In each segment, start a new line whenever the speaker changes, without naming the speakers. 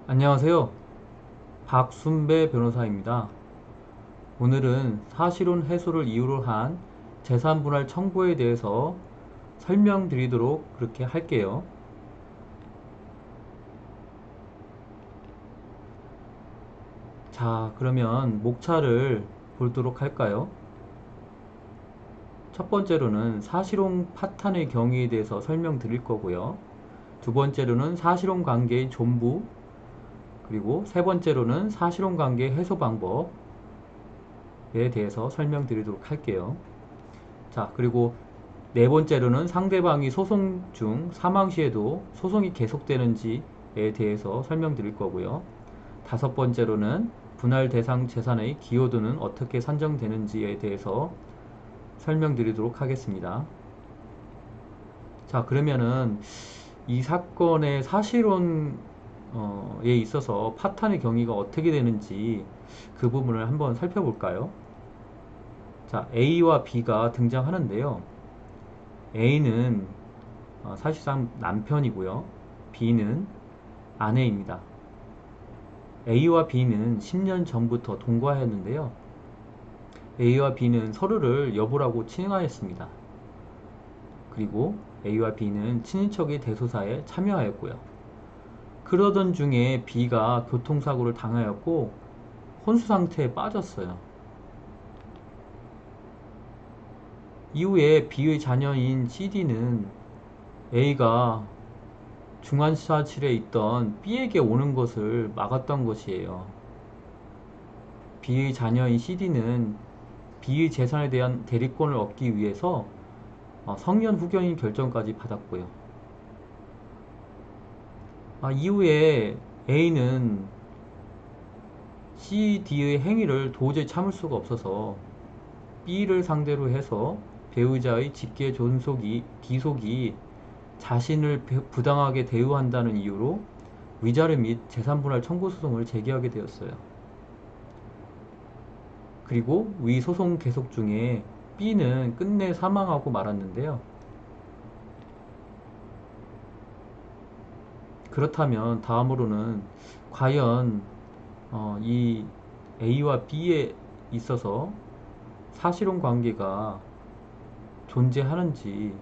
안녕하세요. 박순배 변호사입니다. 오늘은 사실혼 해소를 이유로 한 재산분할 청구에 대해서 설명드리도록 그렇게 할게요. 자, 그러면 목차를 보도록 할까요? 첫 번째로는 사실혼 파탄의 경위에 대해서 설명드릴 거고요. 두 번째로는 사실혼 관계의 존부, 그리고 세 번째로는 사실혼 관계 해소 방법에 대해서 설명드리도록 할게요. 자, 그리고 네 번째로는 상대방이 소송 중 사망 시에도 소송이 계속되는지에 대해서 설명드릴 거고요. 다섯 번째로는 분할 대상 재산의 기여도는 어떻게 산정되는지에 대해서 설명드리도록 하겠습니다. 자, 그러면은 이 사건의 사실혼에 있어서 파탄의 경위가 어떻게 되는지 그 부분을 한번 살펴볼까요? 자, A와 B가 등장하는데요. A는 사실상 남편이고요. B는 아내입니다. A와 B는 10년 전부터 동거하였는데요. A와 B는 서로를 여보라고 칭하였습니다. 그리고 A와 B는 친인척의 대소사에 참여하였고요. 그러던 중에 B가 교통사고를 당하였고 혼수 상태에 빠졌어요. 이후에 B의 자녀인 CD는 A가 중환자실에 있던 B에게 오는 것을 막았던 것이에요. B의 자녀인 CD는 B의 재산에 대한 대리권을 얻기 위해서 성년 후견인 결정까지 받았고요. 이후에 A는 CD의 행위를 도저히 참을 수가 없어서 B를 상대로 해서 배우자의 직계 존속이 기속이 자신을 부당하게 대우한다는 이유로 위자료 및 재산분할 청구 소송을 제기하게 되었어요. 그리고 위 소송 계속 중에 B는 끝내 사망하고 말았는데요. 그렇다면 다음으로는 과연 이 A와 B에 있어서 사실혼 관계가 존재하는지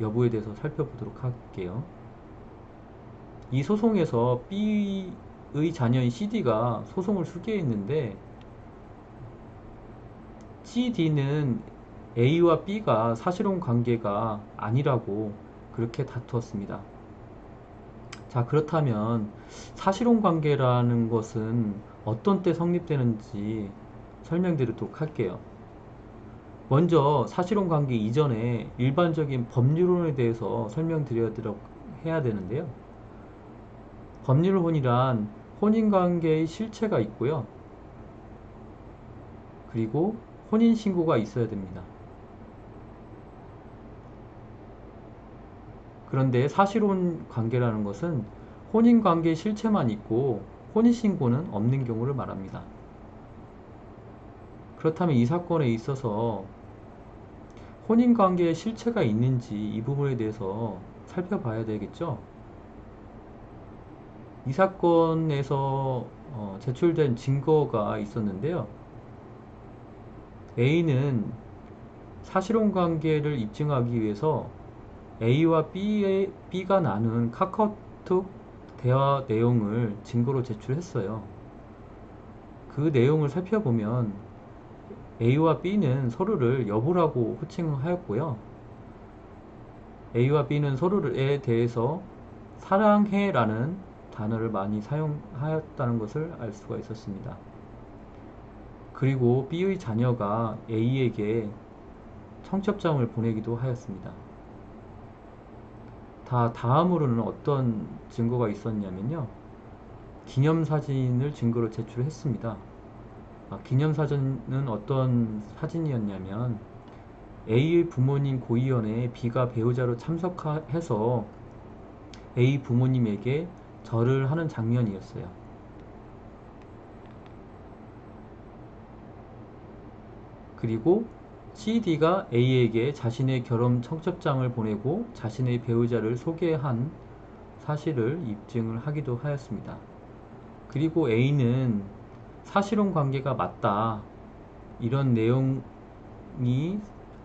여부에 대해서 살펴보도록 할게요. 이 소송에서 B의 자녀인 CD가 소송을 수기했는데 CD는 A와 B가 사실혼 관계가 아니라고 그렇게 다투었습니다. 자, 그렇다면 사실혼 관계라는 것은 어떤 때 성립되는지 설명드리도록 할게요. 먼저 사실혼 관계 이전에 일반적인 법률론에 대해서 설명드리도록 해야 되는데요. 법률혼이란 혼인관계의 실체가 있고요. 그리고 혼인신고가 있어야 됩니다. 그런데 사실혼 관계라는 것은 혼인관계의 실체만 있고 혼인신고는 없는 경우를 말합니다. 그렇다면 이 사건에 있어서 혼인관계의 실체가 있는지 이 부분에 대해서 살펴봐야 되겠죠. 이 사건에서 제출된 증거가 있었는데요. A는 사실혼 관계를 입증하기 위해서 A와 B가 나눈 카카오톡 대화 내용을 증거로 제출했어요. 그 내용을 살펴보면 A와 B는 서로를 여보라고 호칭하였고요. A와 B는 서로에 대해서 사랑해 라는 단어를 많이 사용하였다는 것을 알 수가 있었습니다. 그리고 B의 자녀가 A에게 청첩장을 보내기도 하였습니다. 다음으로는 어떤 증거가 있었냐면요. 기념사진을 증거로 제출했습니다. 기념사진은 어떤 사진이었냐면 A의 부모님 고이연에 B가 배우자로 참석해서 A 부모님에게 절을 하는 장면이었어요. 그리고 CD가 A에게 자신의 결혼 청첩장을 보내고 자신의 배우자를 소개한 사실을 입증을 하기도 하였습니다. 그리고 A는 사실혼 관계가 맞다, 이런 내용이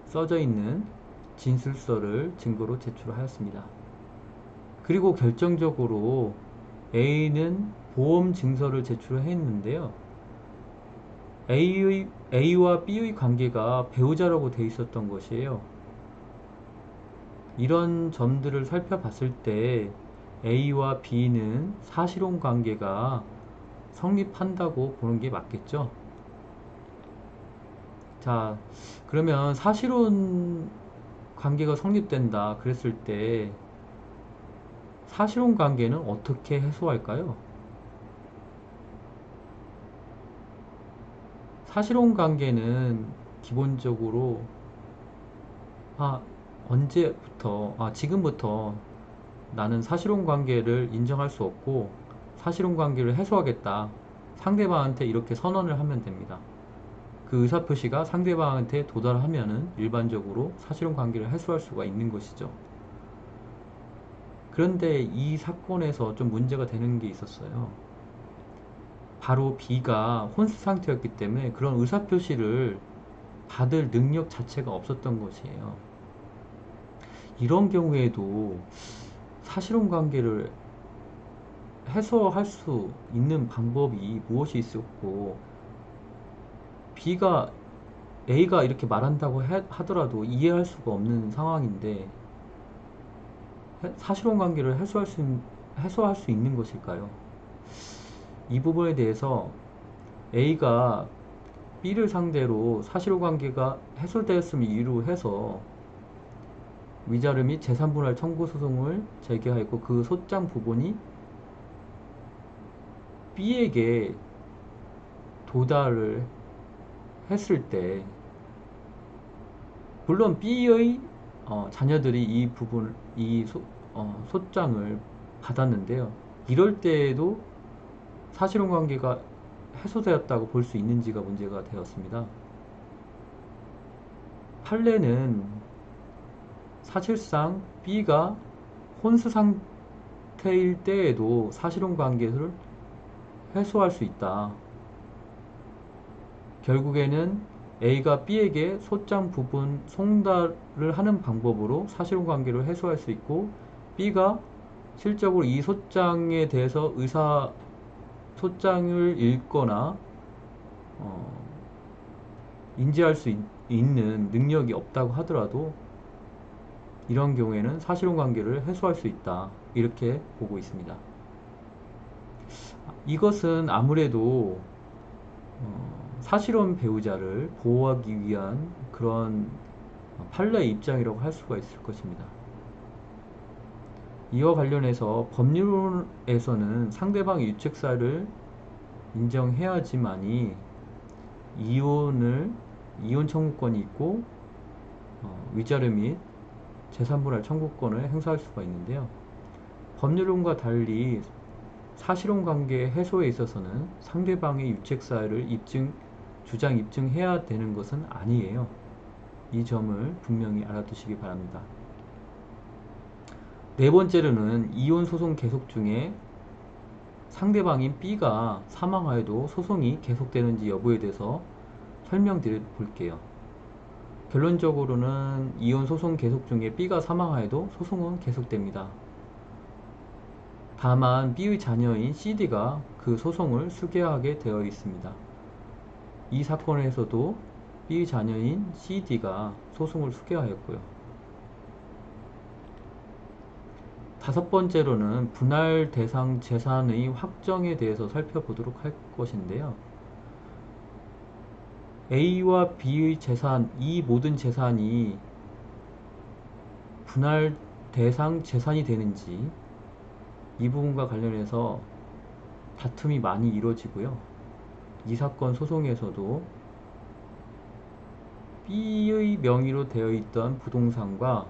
써져 있는 진술서를 증거로 제출하였습니다. 그리고 결정적으로 A는 보험 증서를 제출했는데요. A와 B의 관계가 배우자라고 되어 있었던 것이에요. 이런 점들을 살펴봤을 때 A와 B는 사실혼 관계가 성립한다고 보는 게 맞겠죠? 자, 그러면 사실혼 관계가 성립된다 그랬을 때 사실혼 관계는 어떻게 해소할까요? 사실혼 관계는 기본적으로 아, 지금부터 나는 사실혼 관계를 인정할 수 없고 사실혼 관계를 해소하겠다. 상대방한테 이렇게 선언을 하면 됩니다. 그 의사표시가 상대방한테 도달하면은 일반적으로 사실혼 관계를 해소할 수가 있는 것이죠. 그런데 이 사건에서 좀 문제가 되는 게 있었어요. 바로 B가 혼수 상태였기 때문에 그런 의사표시를 받을 능력 자체가 없었던 것이에요. 이런 경우에도 사실혼 관계를 해소할 수 있는 방법이 무엇이 있었고, B가 A가 이렇게 말한다고 하더라도 이해할 수가 없는 상황인데 사실혼 관계를 해소할 수 있는 것일까요? 이 부분에 대해서 A가 B를 상대로 사실혼 관계가 해소되었음을 이유로 해서 위자료 및 재산분할 청구 소송을 제기하였고, 그 소장 부분이 B에게 도달을 했을 때, 물론 B의 자녀들이 이 소장을 받았는데요. 이럴 때에도 사실혼 관계가 해소되었다고 볼 수 있는지가 문제가 되었습니다. 판례는 사실상 B가 혼수 상태일 때에도 사실혼 관계를 해소할 수 있다. 결국에는 A가 B에게 소장 부분 송달을 하는 방법으로 사실혼 관계를 해소할 수 있고, B가 실적으로 이 소장에 대해서 소장을 읽거나 인지할 수 있는 능력이 없다고 하더라도 이런 경우에는 사실혼 관계를 해소할 수 있다, 이렇게 보고 있습니다. 이것은 아무래도 사실혼 배우자를 보호하기 위한 그런 판례의 입장이라고 할 수가 있을 것입니다. 이와 관련해서 법률에서는 상대방의 유책사를 인정해야지만이 이혼 청구권이 있고 위자료 및 재산분할 청구권을 행사할 수가 있는데요. 법률론과 달리 사실혼 관계 해소에 있어서는 상대방의 유책사를 주장 입증해야 되는 것은 아니에요. 이 점을 분명히 알아두시기 바랍니다. 네 번째로는 이혼 소송 계속 중에 상대방인 B가 사망하여도 소송이 계속되는지 여부에 대해서 설명드려 볼게요. 결론적으로는 이혼 소송 계속 중에 B가 사망하여도 소송은 계속됩니다. 다만 B의 자녀인 CD가 그 소송을 수개하게 되어 있습니다. 이 사건에서도 B의 자녀인 CD가 소송을 수개하였고요. 다섯 번째로는 분할 대상 재산의 확정에 대해서 살펴보도록 할 것인데요. A와 B의 재산, 이 모든 재산이 분할 대상 재산이 되는지, 이 부분과 관련해서 다툼이 많이 이루어지고요. 이 사건 소송에서도 B의 명의로 되어 있던 부동산과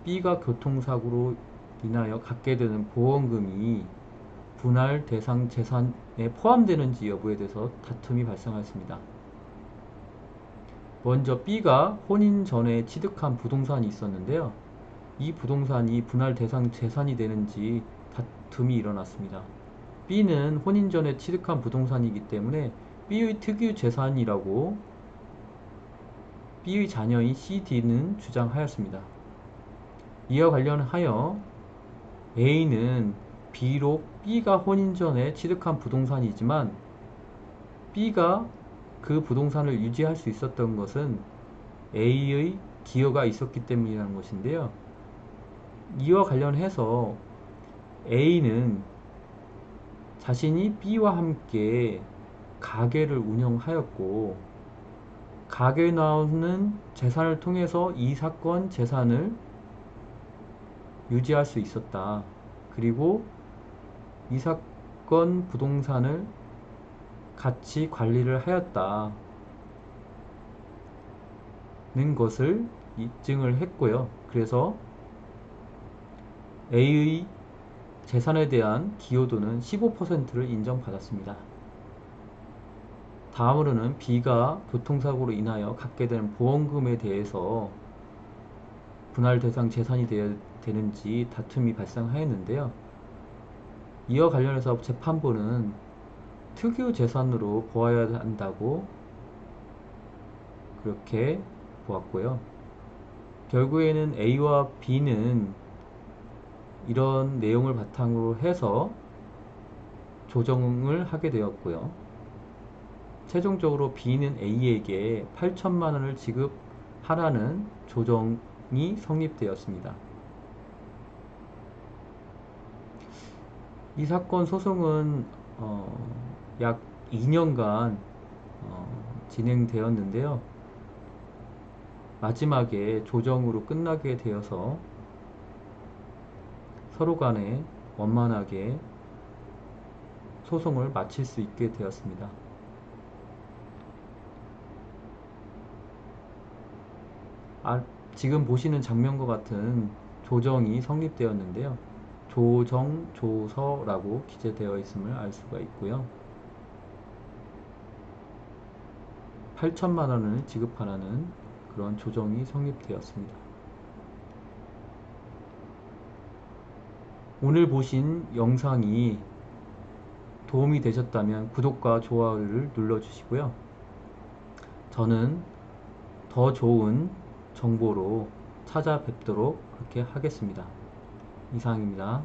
B가 교통사고로 인하여 갖게 되는 보험금이 분할 대상 재산에 포함되는지 여부에 대해서 다툼이 발생하였습니다. 먼저 B가 혼인 전에 취득한 부동산이 있었는데요. 이 부동산이 분할 대상 재산이 되는지 다툼이 일어났습니다. B는 혼인 전에 취득한 부동산이기 때문에 B의 특유 재산이라고 B의 자녀인 CD는 주장하였습니다. 이와 관련하여 A는 비록 B가 혼인 전에 취득한 부동산이지만 B가 그 부동산을 유지할 수 있었던 것은 A의 기여가 있었기 때문이라는 것인데요. 이와 관련해서 A는 자신이 B와 함께 가게를 운영하였고 가게에 나오는 재산을 통해서 이 사건 재산을 유지할 수 있었다. 그리고 이 사건 부동산을 같이 관리를 하였다는 것을 입증을 했고요. 그래서 A의 재산에 대한 기여도는 15%를 인정받았습니다. 다음으로는 B가 교통사고로 인하여 갖게 되는 보험금에 대해서 분할 대상 재산이 되는지 다툼이 발생하였는데요. 이와 관련해서 재판부는 특유 재산으로 보아야 한다고 그렇게 보았고요. 결국에는 A와 B는 이런 내용을 바탕으로 해서 조정을 하게 되었고요. 최종적으로 B는 A에게 8천만 원을 지급하라는 조정이 성립되었습니다. 이 사건 소송은 약 2년간 진행되었는데요. 마지막에 조정으로 끝나게 되어서 서로 간에 원만하게 소송을 마칠 수 있게 되었습니다. 지금 보시는 장면과 같은 조정이 성립되었는데요. 조정조서라고 기재되어 있음을 알 수가 있고요. 8천만 원을 지급하라는 그런 조정이 성립되었습니다. 오늘 보신 영상이 도움이 되셨다면 구독과 좋아요를 눌러주시고요. 저는 더 좋은 정보로 찾아뵙도록 그렇게 하겠습니다. 이상입니다.